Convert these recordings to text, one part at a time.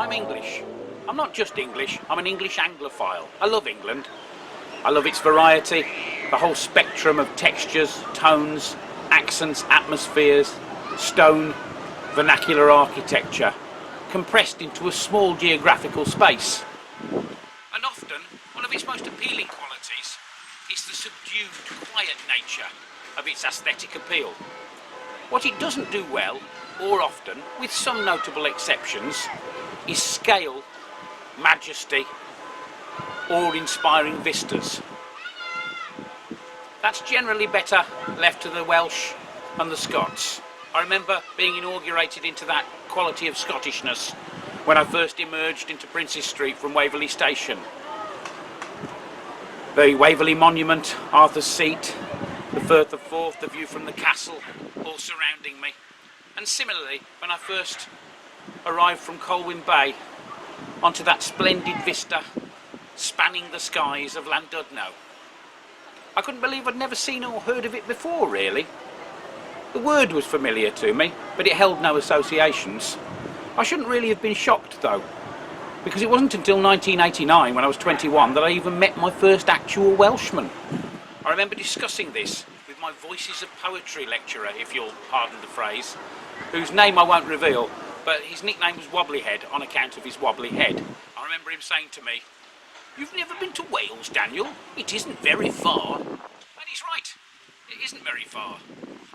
I'm English. I'm not just English, I'm an English Anglophile. I love England. I love its variety, the whole spectrum of textures, tones, accents, atmospheres, stone, vernacular architecture, compressed into a small geographical space. And often, one of its most appealing qualities is the subdued, quiet nature of its aesthetic appeal. What it doesn't do well, or often, with some notable exceptions, is scale, majesty, awe-inspiring vistas. That's generally better left to the Welsh and the Scots. I remember being inaugurated into that quality of Scottishness when I first emerged into Princes Street from Waverley Station. The Waverley Monument, Arthur's Seat, the Firth of Forth, the view from the castle, all surrounding me. And similarly, when I first arrived from Colwyn Bay onto that splendid vista spanning the skies of Llandudno. I couldn't believe I'd never seen or heard of it before, really. The word was familiar to me, but it held no associations. I shouldn't really have been shocked, though, because it wasn't until 1989, when I was 21, that I even met my first actual Welshman. I remember discussing this with my Voices of Poetry lecturer, if you'll pardon the phrase, whose name I won't reveal, but his nickname was Wobblyhead on account of his wobbly head. I remember him saying to me, "You've never been to Wales, Daniel? It isn't very far." And he's right, it isn't very far.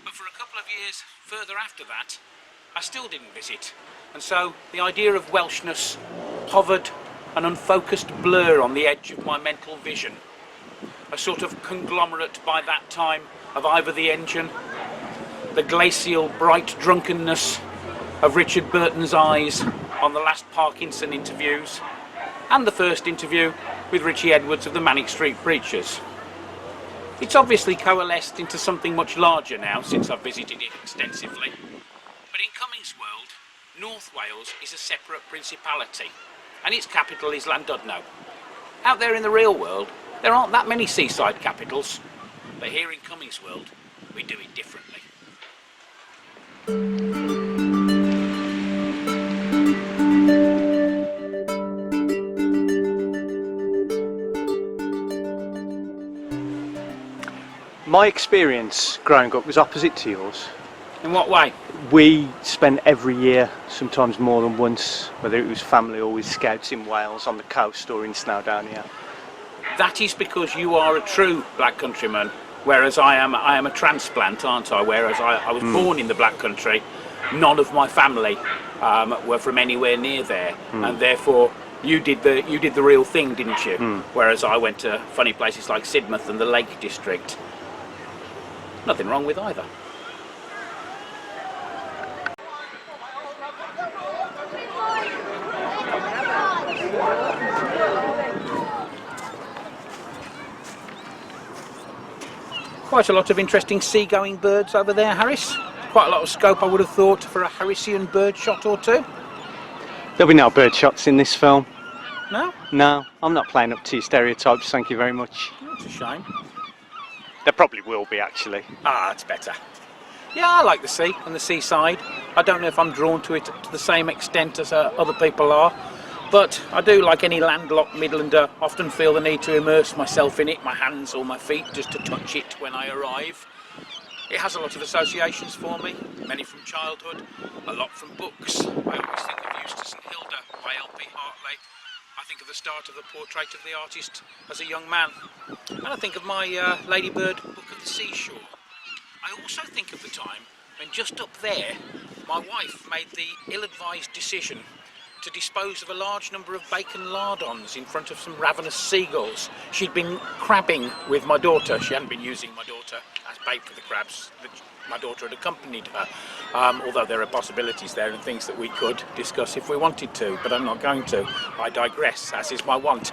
But for a couple of years further after that, I still didn't visit. And so the idea of Welshness hovered an unfocused blur on the edge of my mental vision. A sort of conglomerate by that time of Ivor the Engine, the glacial bright drunkenness of Richard Burton's eyes on the last Parkinson interviews, and the first interview with Richie Edwards of the Manic Street Preachers. It's obviously coalesced into something much larger now since I've visited it extensively. But in Cummings' world, North Wales is a separate principality, and its capital is Llandudno. Out there in the real world, there aren't that many seaside capitals, but here in Cummings' world, we do it differently. My experience growing up was opposite to yours. In what way? We spent every year, sometimes more than once, whether it was family or with scouts in Wales, on the coast or in Snowdonia. That is because you are a true black countryman, whereas I am a transplant, aren't I? Whereas I was born in the black country, none of my family were from anywhere near there, and therefore you did the real thing, didn't you? Whereas I went to funny places like Sidmouth and the Lake District. Nothing wrong with either. Quite a lot of interesting sea-going birds over there, Harris. Quite a lot of scope, I would have thought, for a Harrisian bird shot or two. There'll be no bird shots in this film. No? No, I'm not playing up to your stereotypes, thank you very much. That's a shame. There probably will be, actually. Ah, that's better. Yeah, I like the sea and the seaside. I don't know if I'm drawn to it to the same extent as other people are, but I do, like any landlocked Midlander, often feel the need to immerse myself in it, my hands or my feet, just to touch it when I arrive. It has a lot of associations for me, many from childhood, a lot from books. I always think of Eustace and Hilda by L.P. Hartley. I think of the start of the portrait of the artist as a young man. And I think of my Ladybird Book of the Seashore. I also think of the time when just up there, my wife made the ill-advised decision to dispose of a large number of bacon lardons in front of some ravenous seagulls. She'd been crabbing with my daughter. She hadn't been using my daughter as bait for the crabs. My daughter had accompanied her, although there are possibilities there and things that we could discuss if we wanted to, but I'm not going to. I digress, as is my wont.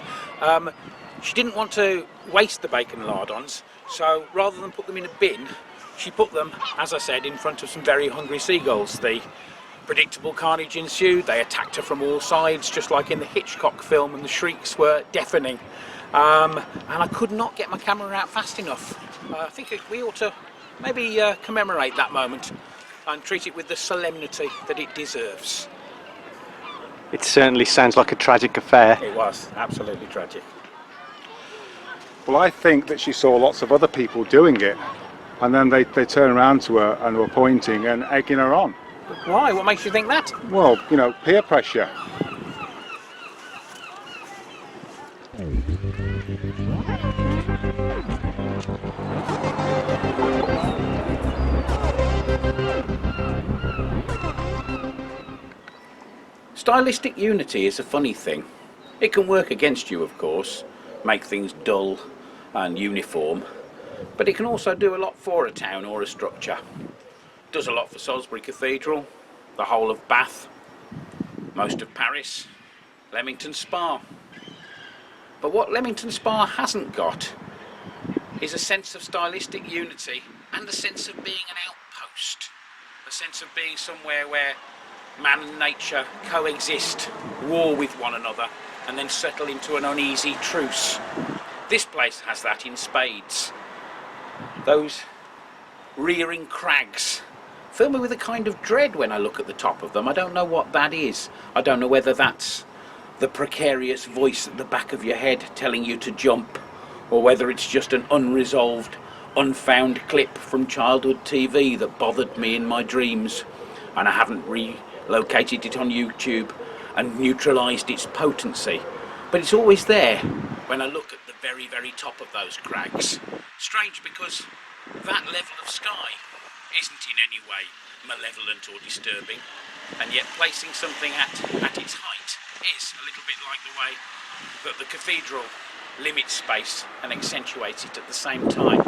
She didn't want to waste the bacon lardons, so rather than put them in a bin, she put them, as I said, in front of some very hungry seagulls. The predictable carnage ensued. They attacked her from all sides, just like in the Hitchcock film, and the shrieks were deafening. And I could not get my camera out fast enough. I think we ought to maybe commemorate that moment and treat it with the solemnity that it deserves. It certainly sounds like a tragic affair. It was absolutely tragic. Well, I think that she saw lots of other people doing it, and then they turned around to her and were pointing and egging her on. Why? What makes you think that? Well, you know, peer pressure. Stylistic unity is a funny thing. It can work against you, of course, make things dull and uniform, but it can also do a lot for a town or a structure. It does a lot for Salisbury Cathedral, the whole of Bath, most of Paris, Leamington Spa. But what Leamington Spa hasn't got is a sense of stylistic unity and a sense of being an outpost, a sense of being somewhere where man and nature coexist, war with one another, and then settle into an uneasy truce. This place has that in spades. Those rearing crags fill me with a kind of dread when I look at the top of them. I don't know what that is. I don't know whether that's the precarious voice at the back of your head telling you to jump, or whether it's just an unresolved, unfound clip from childhood TV that bothered me in my dreams, and I haven't relocated it on YouTube and neutralised its potency. But it's always there when I look at the very, very top of those crags. Strange, because that level of sky isn't in any way malevolent or disturbing, and yet placing something at its height is a little bit like the way that the cathedral limits space and accentuates it at the same time.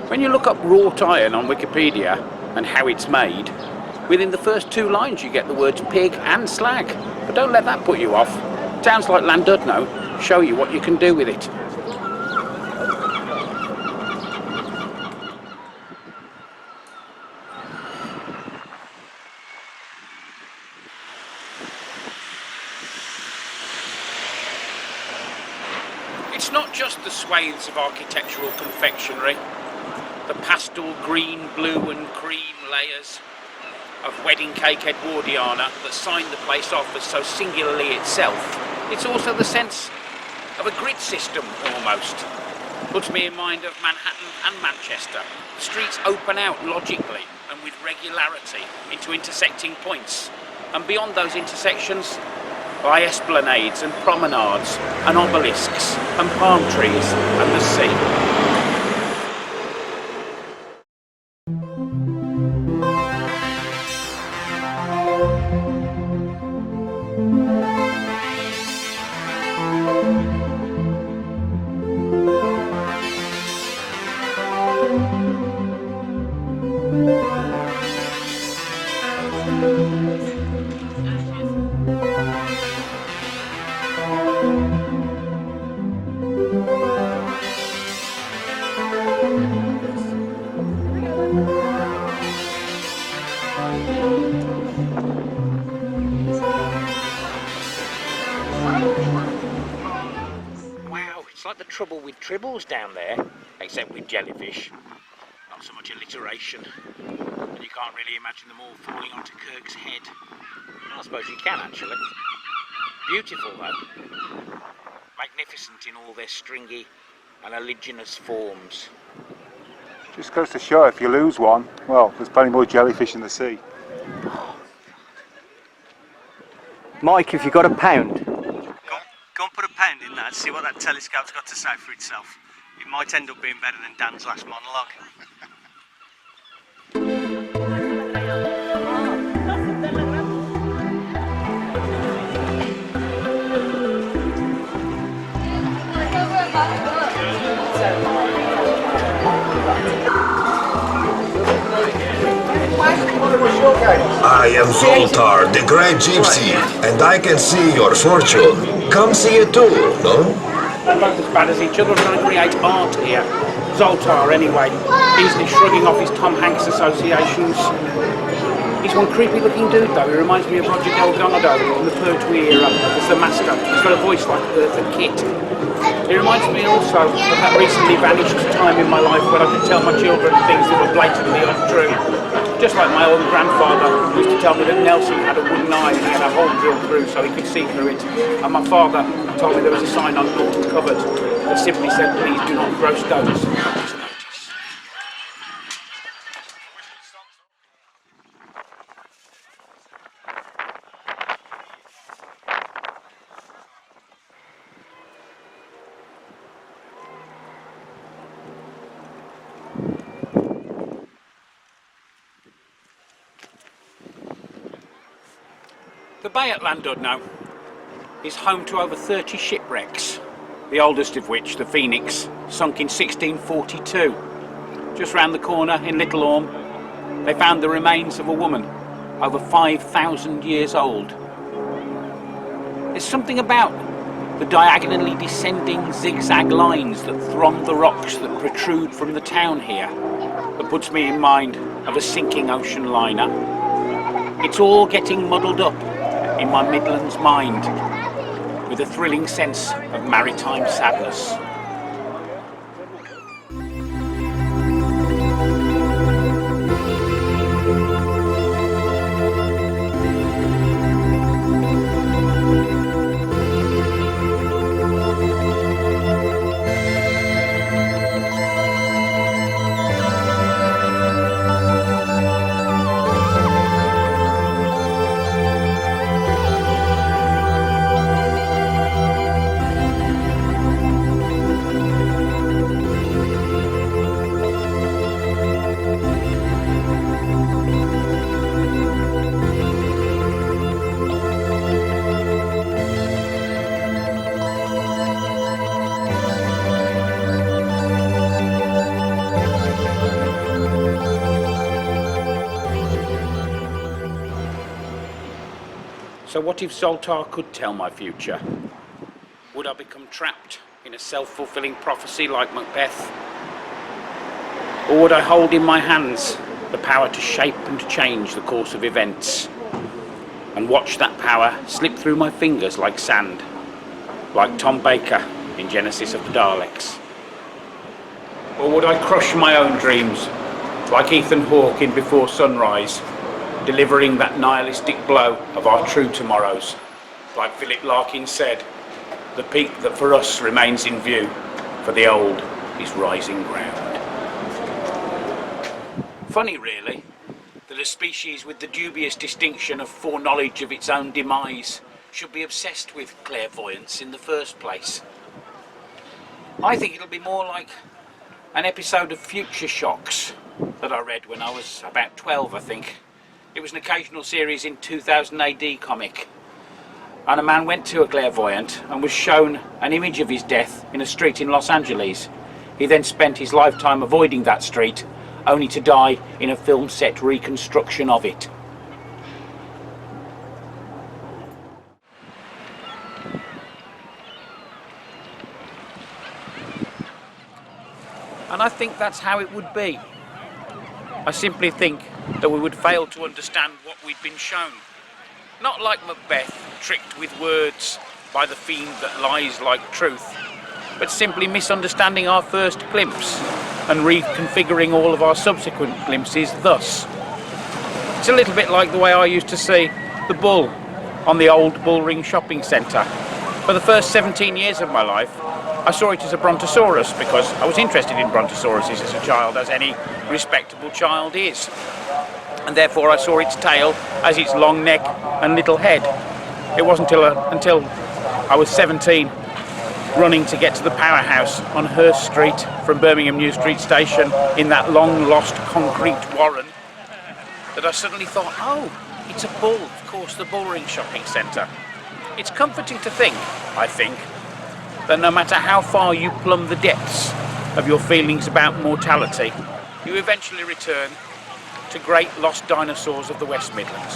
When you look up wrought iron on Wikipedia and how it's made, within the first 2 lines you get the words pig and slag. But don't let that put you off. Towns like Llandudno show you what you can do with it. It's not just the swathes of architectural confectionery, the pastel green, blue and cream layers of wedding cake Edwardiana that sign the place off as so singularly itself. It's also the sense of a grid system, almost. Puts me in mind of Manhattan and Manchester. The streets open out logically and with regularity into intersecting points, and beyond those intersections lie esplanades and promenades and obelisks and palm trees and the sea. tribbles down there, except with jellyfish. Not so much alliteration, and you can't really imagine them all falling onto Kirk's head. I suppose you can actually. Beautiful though. Magnificent in all their stringy and oleaginous forms. Just goes to show if you lose one, well, there's plenty more jellyfish in the sea. Mike, if you've got a pound, go and put a pound in that, see what that telescope's got to say for itself. It might end up being better than Dan's last monologue. I am Zoltar, the great gypsy, and I can see your fortune. Come see it too, no? They're both as bad as each other trying to create art here. Zoltar, anyway, easily shrugging off his Tom Hanks associations. He's one creepy looking dude though. He reminds me of Roger Delgado from the Pertwee era as the master. He's got a voice like the Kit. He reminds me also of that recently vanished time in my life when I could tell my children things that were blatantly untrue. Just like my old grandfather who used to tell me that Nelson had a wooden eye and he had a hole drilled through so he could see through it. And my father told me there was a sign on Norton cupboard that simply said, "Please do not throw stones." The bay at Llandudno is home to over 30 shipwrecks, the oldest of which, the Phoenix, sunk in 1642. Just round the corner in Little Orme, they found the remains of a woman over 5,000 years old. There's something about the diagonally descending zigzag lines that throng the rocks that protrude from the town here that puts me in mind of a sinking ocean liner. It's all getting muddled up in my Midlands mind with a thrilling sense of maritime sadness. So what if Zoltar could tell my future? Would I become trapped in a self-fulfilling prophecy like Macbeth? Or would I hold in my hands the power to shape and change the course of events and watch that power slip through my fingers like sand, like Tom Baker in Genesis of the Daleks? Or would I crush my own dreams like Ethan Hawke in Before Sunrise, delivering that nihilistic blow of our true tomorrows? Like Philip Larkin said, the peak that for us remains in view, for the old is rising ground. Funny really, that a species with the dubious distinction of foreknowledge of its own demise should be obsessed with clairvoyance in the first place. I think it'll be more like an episode of Future Shocks that I read when I was about 12, I think. It was an occasional series in 2000 AD comic. And a man went to a clairvoyant and was shown an image of his death in a street in Los Angeles. He then spent his lifetime avoiding that street, only to die in a film set reconstruction of it. And I think that's how it would be. I simply think that we would fail to understand what we'd been shown. Not like Macbeth, tricked with words by the fiend that lies like truth, but simply misunderstanding our first glimpse and reconfiguring all of our subsequent glimpses thus. It's a little bit like the way I used to see the bull on the old Bullring shopping centre. For the first 17 years of my life, I saw it as a brontosaurus because I was interested in brontosauruses as a child, as any respectable child is. And therefore I saw its tail as its long neck and little head. It wasn't until I was 17, running to get to the powerhouse on Hurst Street from Birmingham New Street Station in that long lost concrete warren, that I suddenly thought, oh, it's a bull, of course, the Bullring shopping centre. It's comforting to think, I think, that no matter how far you plumb the depths of your feelings about mortality, you eventually return to great lost dinosaurs of the West Midlands.